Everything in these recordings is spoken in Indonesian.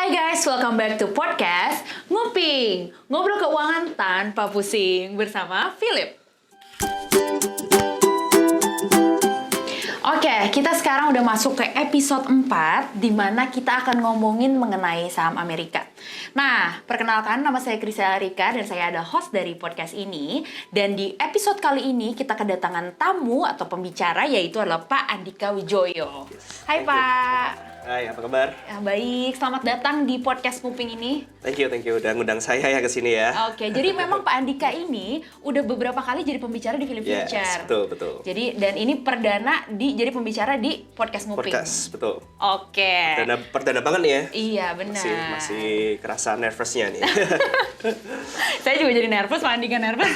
Hai guys, welcome back to podcast Nguping, ngobrol keuangan tanpa pusing bersama Philip. Oke, kita sekarang udah masuk ke episode 4 di mana kita akan ngomongin mengenai saham Amerika. Nah, perkenalkan nama saya Krisela Rika dan saya ada host dari podcast ini. Dan di episode kali ini kita kedatangan tamu atau pembicara yaitu adalah Pak Andika Wijoyo. Hai Pak. Hai, apa kabar? Ya, baik, selamat datang di podcast Nguping ini. Thank you udah ngundang saya ya ke sini ya. Oke, jadi memang Pak Andika ini udah beberapa kali jadi pembicara di Film Yes, Future. betul. Jadi dan ini perdana jadi pembicara di podcast Nguping. Podcast, betul. Oke. Perdana banget nih ya. Iya, benar. Masih kerasa nervousnya nih. Saya juga jadi nervous, Pak Andika nervous.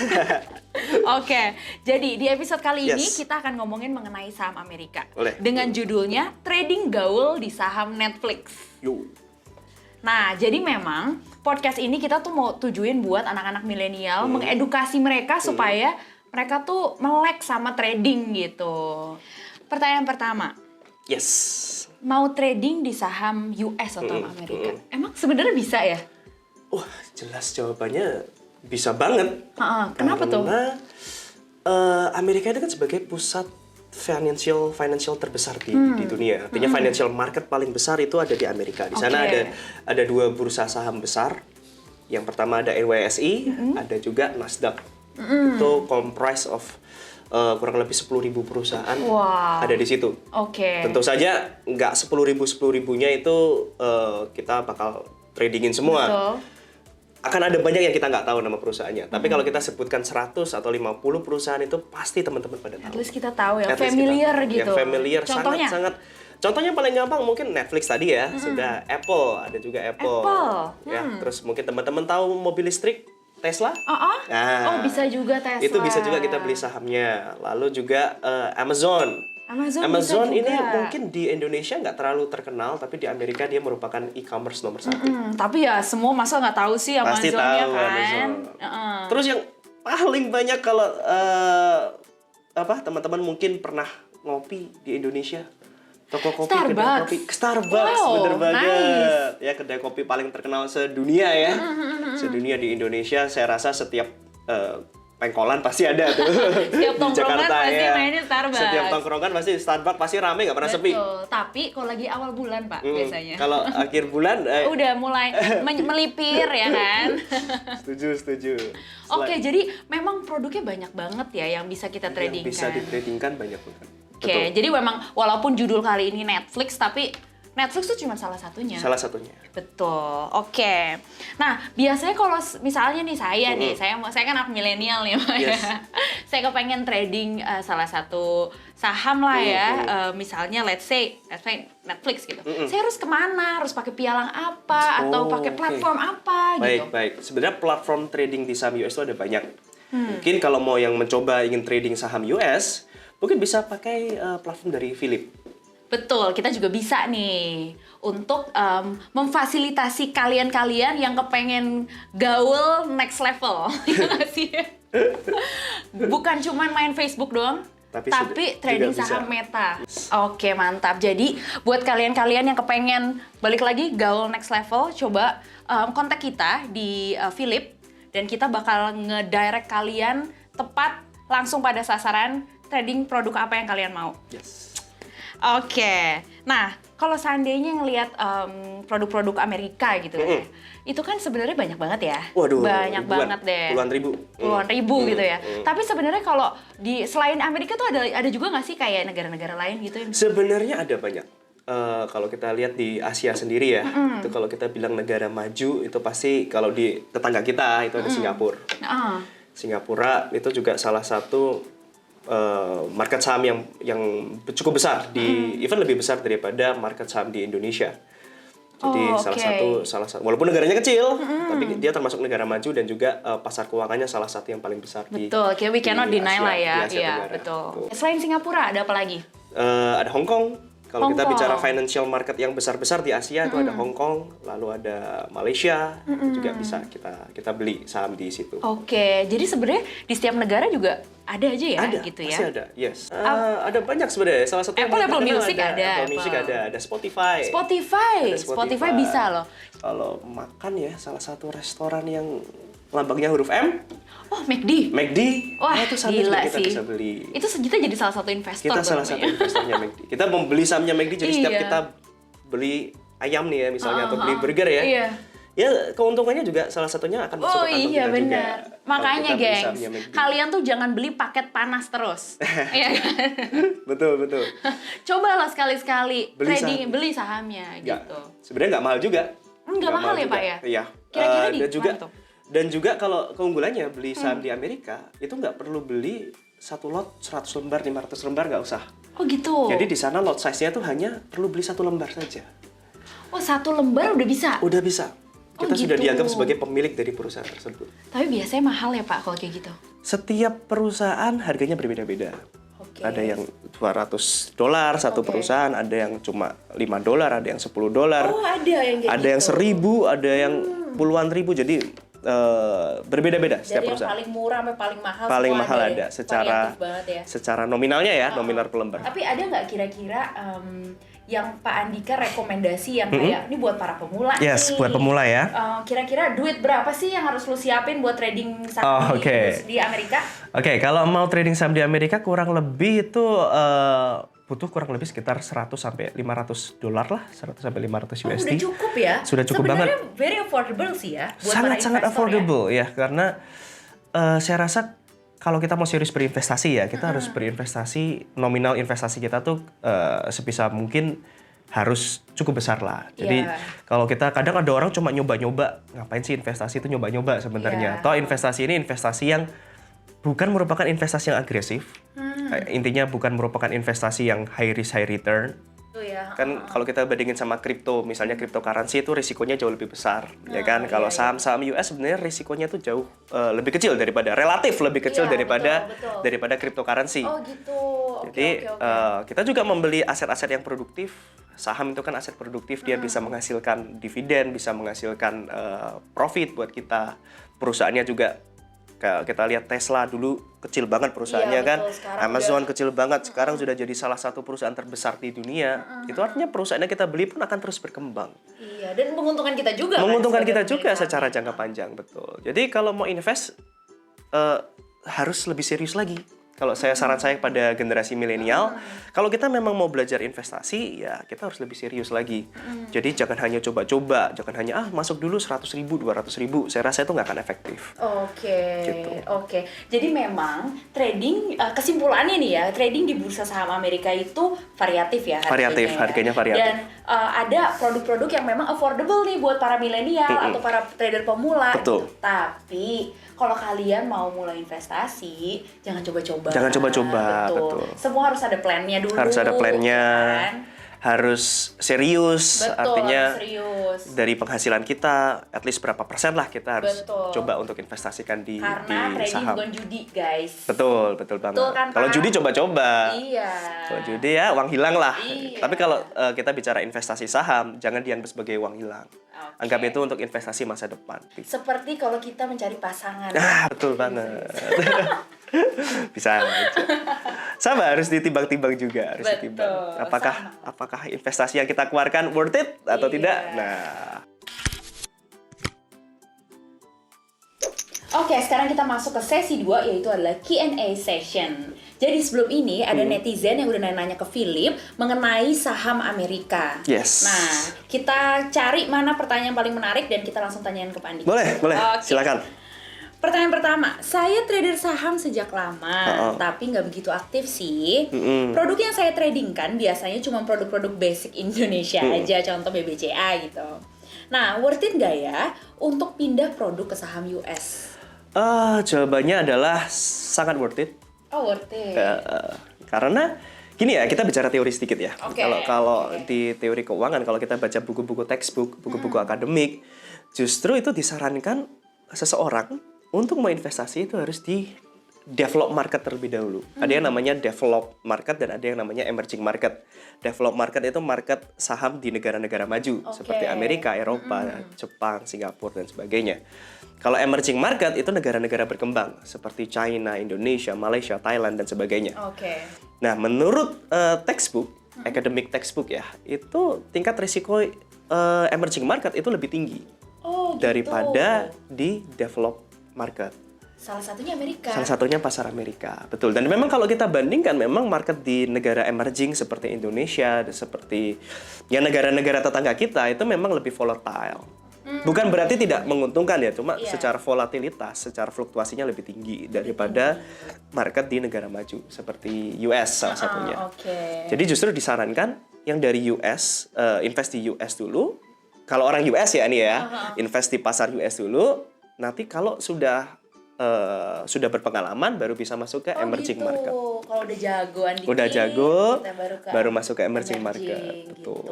Oke, jadi di episode kali ini Yes. kita akan ngomongin mengenai saham Amerika. Boleh. Dengan judulnya Trading Gaul di Saham Netflix. Yo. Nah, jadi memang podcast ini kita tuh mau tujuin buat anak-anak milenial, mengedukasi mereka supaya mereka tuh melek sama trading gitu. Pertanyaan pertama, Yes. mau trading di saham US atau Amerika? Emang sebenarnya bisa ya? Wah, jelas jawabannya bisa banget. Kenapa tuh? Karena Amerika itu kan sebagai pusat financial terbesar di dunia. Artinya financial market paling besar itu ada di Amerika. Di sana ada dua bursa saham besar. Yang pertama ada NYSE, ada juga Nasdaq. Itu comprise of kurang lebih 10.000 perusahaan ada di situ. Oke. Tentu saja nggak 10.000-10.000-nya itu kita bakal tradingin semua. Betul. Akan ada banyak yang kita nggak tahu nama perusahaannya. Tapi kalau kita sebutkan 100 atau 50 perusahaan itu pasti teman-teman pada tahu. At least kita tahu ya, At least familiar kita tahu. gitu. Yang familiar, Contohnya? sangat. Contohnya paling gampang mungkin Netflix tadi ya. Sudah Apple, ada juga Apple. Ya, terus mungkin teman-teman tahu mobil listrik Tesla? Nah, Oh, bisa juga Tesla. itu bisa juga kita beli sahamnya. Lalu juga Amazon. Amazon bisa ini juga. mungkin di Indonesia nggak terlalu terkenal, tapi di Amerika dia merupakan e-commerce nomor 1. Tapi ya semua masa nggak tahu sih Pasti Amazonnya tahu kan. Amazon. Terus yang paling banyak kalau teman-teman mungkin pernah ngopi di Indonesia, toko kopi, kedai Starbucks. kopi, Starbucks, Wow, bener banget. nice. Ya, kedai kopi paling terkenal sedunia ya. Sedunia di Indonesia, saya rasa setiap pengkolan pasti ada tuh. Setiap Di tongkrongan Jakarta, pasti ya. mainin Starbucks. Setiap tongkrongan pasti Starbucks pasti rame, nggak pernah sepi. Betul. Tapi kalau lagi awal bulan Pak biasanya. Kalau akhir bulan Udah mulai melipir ya kan. setuju. Oke, jadi memang produknya banyak banget ya yang bisa kita tradingkan. Yang bisa ditradingkan banyak banget. Oke, jadi memang walaupun judul kali ini Netflix, tapi Netflix tuh cuma salah satunya. Salah satunya. Betul. Oke. Nah, biasanya kalau misalnya nih saya nih, saya kan anak milenial nih, Pak ya. Yes. Saya kepengen trading salah satu saham lah ya. Misalnya let's say Netflix gitu. Saya harus kemana? Harus pakai pialang apa atau pakai platform apa gitu? Baik. Sebenarnya platform trading di saham US itu ada banyak. Mungkin kalau mau yang mencoba ingin trading saham US, mungkin bisa pakai platform dari Philip. Betul, kita juga bisa nih untuk memfasilitasi kalian-kalian yang kepengen gaul next level. Ya nggak sih? Bukan cuma main Facebook doang, tapi trading juga saham bisa. Meta. Oke, mantap. Jadi buat kalian-kalian yang kepengen balik lagi gaul next level, coba kontak kita di Philip dan kita bakal ngedirect kalian tepat langsung pada sasaran trading produk apa yang kalian mau. Yes. Oke, nah kalau seandainya ngelihat produk-produk Amerika gitu ya, itu kan sebenarnya banyak banget ya, Waduh, banyak banget deh, puluhan ribu gitu ya. Tapi sebenarnya kalau di selain Amerika tuh ada juga nggak sih kayak negara-negara lain gitu? Sebenarnya ada banyak. Kalau kita lihat di Asia sendiri ya, itu kalau kita bilang negara maju itu pasti kalau di tetangga kita itu ada Singapura. Singapura itu juga salah satu market saham yang cukup besar even lebih besar daripada market saham di Indonesia. Jadi salah satu walaupun negaranya kecil, tapi dia termasuk negara maju dan juga pasar keuangannya salah satu yang paling besar betul, we cannot deny lah ya. di Asia Iya, Tenggara. betul. Selain Singapura ada apa lagi? Ada Hong Kong, Kalau kita Hong bicara Kong. financial market yang besar-besar di Asia itu ada Hong Kong, lalu ada Malaysia, itu juga bisa kita beli saham di situ. Oke, jadi sebenarnya di setiap negara juga ada aja ya Ada, gitu ya. pasti ada. Yes. Ada banyak sebenarnya. Salah satu yang Apple terkenal Music ada, Apple Music ada Spotify. Spotify. Ada Spotify bisa loh. Kalau makan ya, salah satu restoran yang lambangnya huruf M, McD. McD. Wah, itu sahamnya gila juga kita sih. bisa beli. Itu kita jadi salah satu investor. Kita salah satu investornya McD. Kita membeli sahamnya McD, jadi setiap Iya. kita beli ayam nih ya misalnya atau beli burger ya. Iya. Ya keuntungannya juga salah satunya akan masuk Oh ke kantong iya kita benar. juga. Makanya Kalau kita beli gengs, sahamnya McD. kalian tuh jangan beli paket panas terus. Iya kan? Betul. Cobalah sekali-sekali beli saham. sahamnya Nggak, gitu. sebenarnya nggak mahal juga. Nggak mahal ya, juga. Pak ya? Iya. Kira-kira di dan juga mana tuh? dan juga kalau keunggulannya beli saham di Amerika itu nggak perlu beli satu lot 100 lembar, 500 lembar nggak usah. Oh gitu. Jadi di sana lot size-nya tuh hanya perlu beli 1 lembar saja. Oh 1 lembar udah bisa. Udah bisa. Oh, Kita sudah gitu. dianggap sebagai pemilik dari perusahaan tersebut. Tapi biasanya mahal ya Pak kalau kayak gitu. Setiap perusahaan harganya berbeda-beda. Oke. Ada yang $200 satu Oke. perusahaan, ada yang cuma $5, ada yang $10. Oh ada yang kayak Ada yang gitu. 1.000, ada yang puluhan ribu. Jadi berbeda-beda Dari setiap yang perusahaan. paling murah sampai paling mahal. Paling semua mahal ya. ada Variatif banget ya. secara nominalnya ya, nominal per lembar. Tapi ada nggak kira-kira yang Pak Andika rekomendasi yang kayak ini buat para pemula Yes, nih. buat pemula ya. Kira-kira duit berapa sih yang harus lu siapin buat trading saham di Amerika? Oke, kalau mau trading saham di Amerika kurang lebih itu butuh kurang lebih sekitar 100 sampai $500 lah, 100 sampai 500 Oh, USD. udah cukup ya? Sudah cukup Sebenarnya banget. very affordable sih ya buat Sangat-sangat para investor affordable ya, karena saya rasa kalau kita mau serius berinvestasi ya, kita harus berinvestasi, nominal investasi kita tuh sebisa mungkin harus cukup besar lah. Jadi Iya. kalau kita kadang ada orang cuma nyoba-nyoba, ngapain sih investasi itu nyoba-nyoba Iya. sebenarnya. Toh investasi ini investasi yang bukan merupakan investasi yang agresif. Intinya bukan merupakan investasi yang high risk high return. Itu ya. Kan kalau kita bandingin sama kripto, misalnya cryptocurrency itu risikonya jauh lebih besar, ya kan? iya, Kalau iya. saham-saham US sebenarnya risikonya tuh jauh lebih kecil relatif lebih kecil Iya, daripada betul. daripada cryptocurrency. Oh gitu. Jadi kita juga membeli aset-aset yang produktif. Saham itu kan aset produktif, dia bisa menghasilkan dividen, bisa menghasilkan profit buat kita. Perusahaannya juga kayak kita lihat Tesla dulu kecil banget perusahaannya Iya, kan. betul. Sekarang Amazon kecil banget, sekarang sudah jadi salah satu perusahaan terbesar di dunia. Itu artinya perusahaannya kita beli pun akan terus berkembang. Iya, dan menguntungkan kita juga. Menguntungkan kan, kita sebagai juga pemilik secara saham. jangka panjang, betul. Jadi kalau mau invest harus lebih serius lagi. Kalau saran saya pada generasi milenial, kalau kita memang mau belajar investasi, ya kita harus lebih serius lagi. Jadi jangan hanya coba-coba, jangan hanya masuk dulu 100.000, 200.000. Saya rasa itu nggak akan efektif. Oke, Gitu. oke. Jadi memang trading, kesimpulannya nih ya, trading di bursa saham Amerika itu variatif ya harganya. Variatif, ya. harganya variatif. Dan ada produk-produk yang memang affordable nih buat para milenial atau para trader pemula. Betul. Gitu. Tapi kalau kalian mau mulai investasi, jangan coba-coba. Jangan coba-coba, betul. Semua harus ada plannya dulu. Harus ada plannya, kan? harus serius, Betul, artinya harus serius. dari penghasilan kita, at least berapa persen lah kita harus Betul. coba untuk investasikan di Karena trading saham. bukan judi, guys. Betul banget. Betul kan, Kalau Pak? judi coba-coba. Iya. Kalau judi ya uang hilang lah. Iya. Tapi kalau kita bicara investasi saham, jangan dianggap sebagai uang hilang. Oke. Anggap itu untuk investasi masa depan. Seperti kalau kita mencari pasangan. Betul banget. Bisa aja. Sama harus ditimbang-timbang juga, harus Betul, ditimbang. sama. Apakah investasi yang kita keluarkan worth it atau Iya. tidak? Nah, Oke, sekarang kita masuk ke sesi 2, yaitu adalah Q&A session. Jadi sebelum ini ada netizen yang udah nanya-nanya ke Philip mengenai saham Amerika. Yes. Nah, kita cari mana pertanyaan paling menarik dan kita langsung tanyain ke Pak Andi. boleh. Oke. Silakan. Pertanyaan pertama, saya trader saham sejak lama, tapi nggak begitu aktif sih. Produk yang saya trading kan biasanya cuma produk-produk basic Indonesia aja, contoh BBCA gitu. Nah, worth it nggak ya untuk pindah produk ke saham US? Jawabannya adalah sangat worth it. Oh, worth it. Karena gini ya, kita bicara teori sedikit ya. Oke, Kalau oke. di teori keuangan, kalau kita baca buku-buku textbook, buku-buku akademik, justru itu disarankan seseorang untuk mau investasi itu harus di develop market terlebih dahulu. Ada yang namanya develop market dan ada yang namanya emerging market. Develop market itu market saham di negara-negara maju seperti Amerika, Eropa, Jepang, Singapura dan sebagainya. Kalau emerging market itu negara-negara berkembang seperti China, Indonesia, Malaysia, Thailand dan sebagainya. Nah, menurut textbook, academic textbook ya, itu tingkat risiko emerging market itu lebih tinggi daripada di develop market. Salah satunya Amerika. Salah satunya pasar Amerika, betul. Dan memang kalau kita bandingkan, memang market di negara emerging seperti Indonesia, seperti ya negara-negara tetangga kita itu memang lebih volatile. Bukan berarti tidak menguntungkan ya, cuma secara volatilitas, secara fluktuasinya lebih tinggi daripada market di negara maju seperti US salah satunya. Jadi justru disarankan yang dari US, invest di US dulu. Kalau orang US ya nih ya, invest di pasar US dulu. Nanti kalau sudah berpengalaman baru bisa masuk ke emerging market. Kalau udah jagoan dikit, udah jago, kita baru masuk ke emerging market. Betul. Gitu.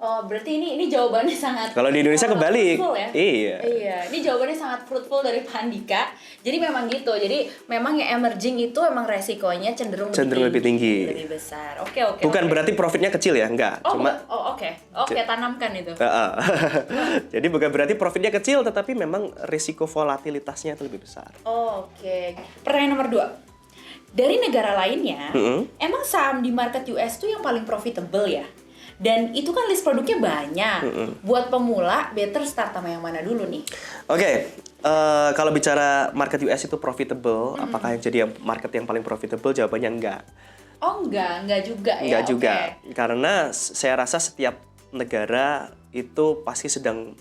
Oh, berarti ini jawabannya sangat. Kalau di Indonesia kebalik. Ya? Iya. Ini jawabannya sangat fruitful dari Pak Andika. Jadi memang gitu. Jadi memang yang emerging itu emang resikonya cenderung lebih tinggi. Lebih besar. Oke. Bukan berarti profitnya kecil ya, enggak. Oke, tanamkan itu. Jadi bukan berarti profitnya kecil, tetapi memang risiko volatilitasnya itu lebih besar. Oke. Pertanyaan nomor 2. Dari negara lainnya, emang saham di market US tuh yang paling profitable ya? Dan itu kan list produknya banyak. Buat pemula, better start sama yang mana dulu nih? Oke, kalau bicara market US itu profitable, apakah yang jadi market yang paling profitable? Jawabannya enggak. Oh enggak juga ya? Enggak juga, karena saya rasa setiap negara itu pasti sedang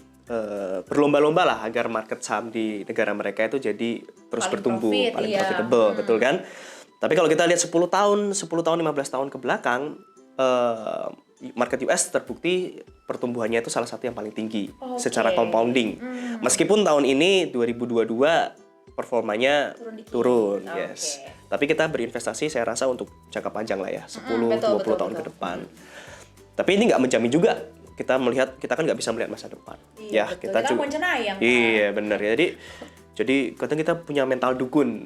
berlomba-lomba lah agar market saham di negara mereka itu jadi terus paling bertumbuh, paling profitable, betul kan? Tapi kalau kita lihat 10 tahun, 15 tahun ke belakang, market US terbukti pertumbuhannya itu salah satu yang paling tinggi secara compounding. Meskipun tahun ini 2022 performanya turun, yes. Tapi kita berinvestasi saya rasa untuk jangka panjang lah ya, 10-20 tahun ke depan. Tapi ini nggak menjamin juga. Kita kan nggak bisa melihat masa depan. Iya, betul. Kita juga cenayang. Iya, benar. Jadi kadang kita punya mental dukun.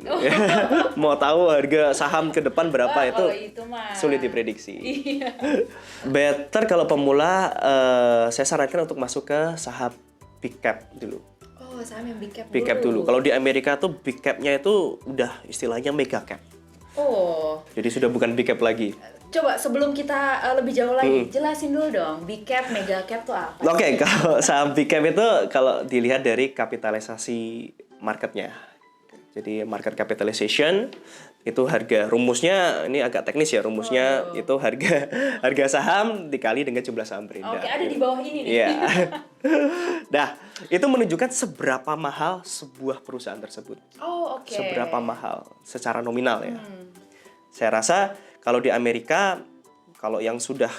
Mau tahu harga saham ke depan berapa itu sulit diprediksi. Iya. Better kalau pemula saya sarankan untuk masuk ke saham big cap dulu. Oh, saham yang big cap dulu. Big cap dulu. Kalau di Amerika tuh big cap-nya itu udah istilahnya mega cap. Jadi sudah bukan big cap lagi. Coba sebelum kita lebih jauh lagi, jelasin dulu dong, big cap, mega cap tuh apa? Oke, kalau saham big cap itu kalau dilihat dari kapitalisasi marketnya. Jadi market capitalization itu harga, rumusnya ini agak teknis ya, rumusnya itu harga saham dikali dengan jumlah saham beredar. Oke, ada di bawah ini nih. Iya. Nah, itu menunjukkan seberapa mahal sebuah perusahaan tersebut. Seberapa mahal secara nominal ya. Saya rasa kalau di Amerika, kalau yang sudah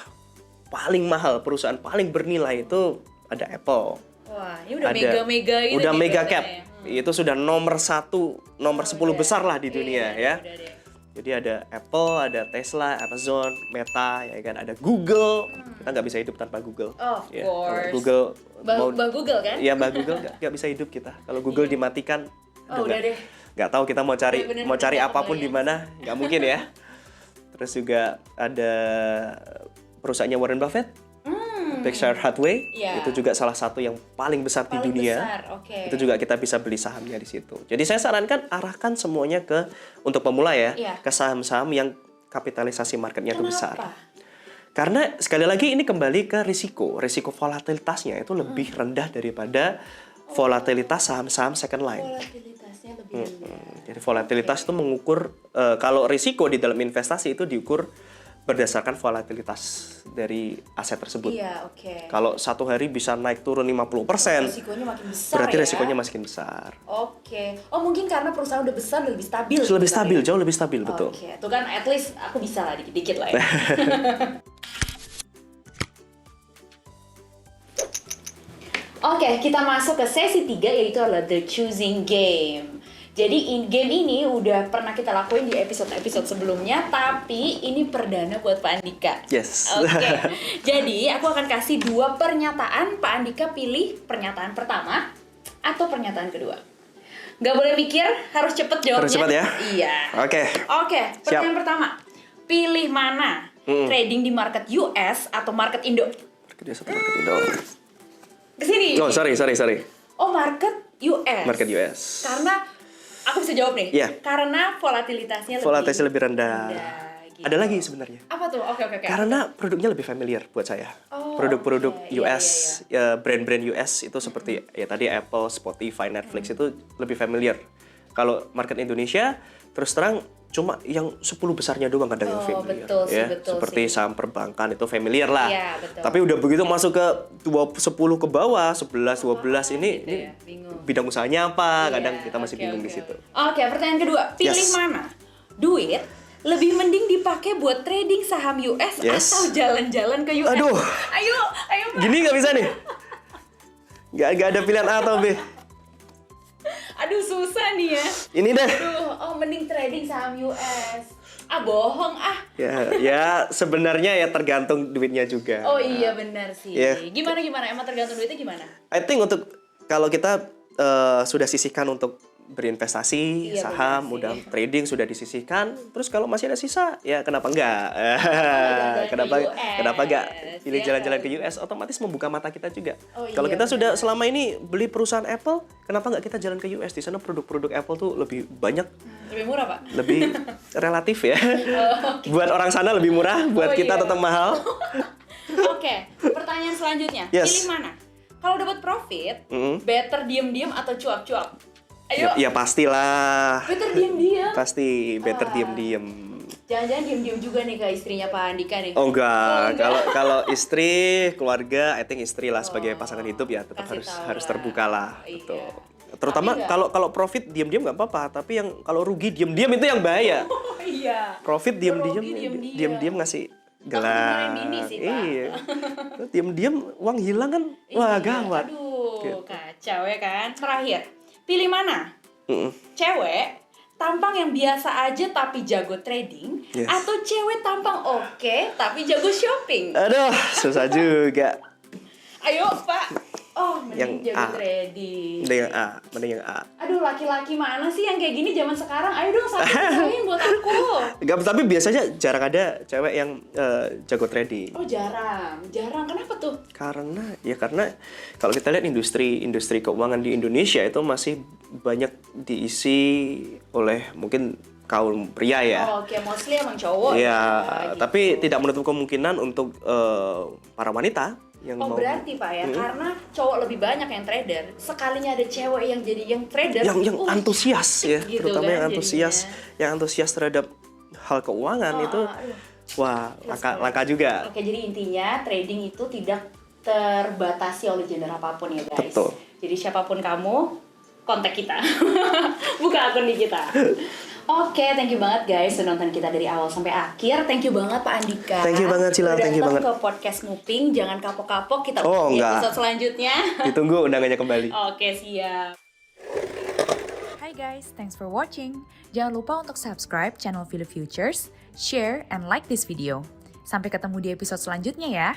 paling mahal, perusahaan paling bernilai itu ada Apple. Wah, ini udah mega-mega gitu. Udah mega cap. Itu sudah nomor 10 besar lah di dunia ya. Jadi ada Apple, ada Tesla, Amazon, Meta, ya kan, ada Google. Kita nggak bisa hidup tanpa Google. Of course. Google, Mbak Google kan? Iya, Mbak Google nggak bisa hidup kita. Kalau Google dimatikan, udah deh. Nggak tahu kita mau cari apapun di mana, nggak mungkin ya. Terus juga ada perusahaannya Warren Buffett, Berkshire Hathaway, itu juga salah satu yang paling besar di dunia. Itu juga kita bisa beli sahamnya di situ. Jadi saya sarankan arahkan semuanya untuk pemula ya, ke saham-saham yang kapitalisasi marketnya itu besar. Karena sekali lagi ini kembali ke risiko volatilitasnya itu lebih rendah daripada volatilitas saham-saham second line. Volatilitasnya lebih rendah. Jadi volatilitas itu mengukur, kalau risiko di dalam investasi itu diukur berdasarkan volatilitas dari aset tersebut. Kalau satu hari bisa naik turun 50%, resikonya makin besar. Berarti resikonya makin besar. Oh, mungkin karena perusahaan udah besar, lebih stabil. Lebih stabil, jauh lebih stabil, betul. Tuh kan at least aku bisa lah dikit-dikit lah ya. Oke, kita masuk ke sesi 3 yaitu adalah The Choosing Game. Jadi game ini udah pernah kita lakuin di episode-episode sebelumnya, tapi ini perdana buat Pak Andika. Yes. Oke. Jadi aku akan kasih 2 pernyataan, Pak Andika pilih pernyataan pertama atau pernyataan kedua. Nggak boleh mikir, harus cepet jawabnya. Harus cepet ya? Iya. Oke. Oke, pertanyaan pertama. Pilih mana? Trading di market US atau market Indo? Market US atau market Indo? Kesini. Oh, sorry. Oh, market US. Market US. Karena aku bisa jawab nih. Iya. Karena volatilitasnya lebih rendah. gitu. Ada lagi sebenarnya. Apa tuh? Oke. Karena produknya lebih familiar buat saya. Oh, Produk-produk oke. US, ya, brand-brand US itu seperti ya tadi Apple, Spotify, Netflix itu lebih familiar. Kalau market Indonesia terus terang cuma yang 10 besarnya doang kadang yang familiar. Betul sih, ya, betul seperti sih. saham perbankan itu familiar lah. Iya, betul. Tapi udah begitu masuk ke 10 ke bawah, 11, 12 ini gitu ya, bingung. bidang usahanya apa? Iya, Kadang kita masih oke, bingung di oke. situ. Oke, pertanyaan kedua. Pilih Yes. mana? Duit lebih mending dipakai buat trading saham US Yes. atau jalan-jalan ke US? Aduh. Ayo, Pak. Gini nggak bisa nih. Nggak ada pilihan A atau B. Aduh, susah nih ya. Ini deh. Aduh, mending trading saham US. Ah, bohong ah. Ya sebenarnya ya tergantung duitnya juga. Oh iya benar sih. Iya. Gimana? Emang tergantung duitnya gimana? I think untuk kalau kita sudah sisihkan untuk berinvestasi, Iya, saham, benar udah sih. trading sudah disisihkan, terus kalau masih ada sisa, ya kenapa enggak? jalan-jalan ke Kenapa US, enggak pilih ya jalan-jalan kan? ke US, otomatis membuka mata kita juga. Oh, Kalau iya, kita sudah benar. selama ini beli perusahaan Apple, kenapa enggak kita jalan ke US? Di sana produk-produk Apple tuh lebih banyak, Lebih murah, Pak? lebih relatif ya. Oke. Buat orang sana lebih murah, buat Oh, kita iya. tetap mahal. Oke, pertanyaan selanjutnya. Yes. Pilih mana? Kalau dapat profit, Mm-mm. better diem-diem atau cuap-cuap? Ayo, Ya pastilah. better diem-diem. Pasti better Ah. diem-diem. Jangan-jangan diem-diem juga nih ke istrinya Pak Andika nih. Oh enggak, Oh, enggak. kalau istri, keluarga, I think istri lah sebagai pasangan hidup ya tetap Kasih tahu harus lah. terbuka lah. Iya. Gitu. Terutama Tapi kalau profit diam-diam nggak apa-apa, tapi yang kalau rugi diam-diam itu yang bahaya. Oh iya. Profit diam-diam, Rugi diam-diam. diam-diam ngasih Takut gelas. dimarahin bini sih, Pak. Iya. Diam-diam uang hilang kan, wah Iya, gawat. Aduh, Gitu. kacau ya kan. Terakhir, pilih mana? Mm-mm. Cewek tampang yang biasa aja tapi jago trading, Yes. atau cewek tampang oke tapi jago shopping? Aduh, susah juga. Ayo Pak. Oh, mending Yang jago A. trading. Mending yang A. Aduh, laki-laki mana sih yang kayak gini zaman sekarang? Ayo dong, sampaikan buat aku. Enggak, tapi biasanya jarang ada cewek yang jago trading. Oh, jarang. Kenapa tuh? Karena kalau kita lihat industri keuangan di Indonesia itu masih banyak diisi oleh mungkin kaum pria ya. Oh, oke, mostly emang cowok. Ya, gitu. tapi tidak menutup kemungkinan untuk para wanita yang Oh, mau berarti Pak ya, karena cowok lebih banyak yang trader. Sekalinya ada cewek yang jadi yang trader. yang antusias ya, gitu terutama kan yang antusias terhadap hal keuangan itu aduh. wah, langka juga. Oke, jadi intinya trading itu tidak terbatasi oleh gender apapun ya guys. Betul. Jadi siapapun kamu, kontak kita. Buka akun di kita. Oke, thank you banget guys sudah nonton kita dari awal sampai akhir. Thank you banget Pak Andika. Thank you banget, Cila. Udah Thank you datang banget. ke podcast Nguping. Jangan kapok-kapok, kita Oh, di enggak. episode selanjutnya. Ditunggu undangannya kembali. Oke, siap. Hi guys, thanks for watching. Jangan lupa untuk subscribe channel Philo Futures, share, and like this video. Sampai ketemu di episode selanjutnya ya.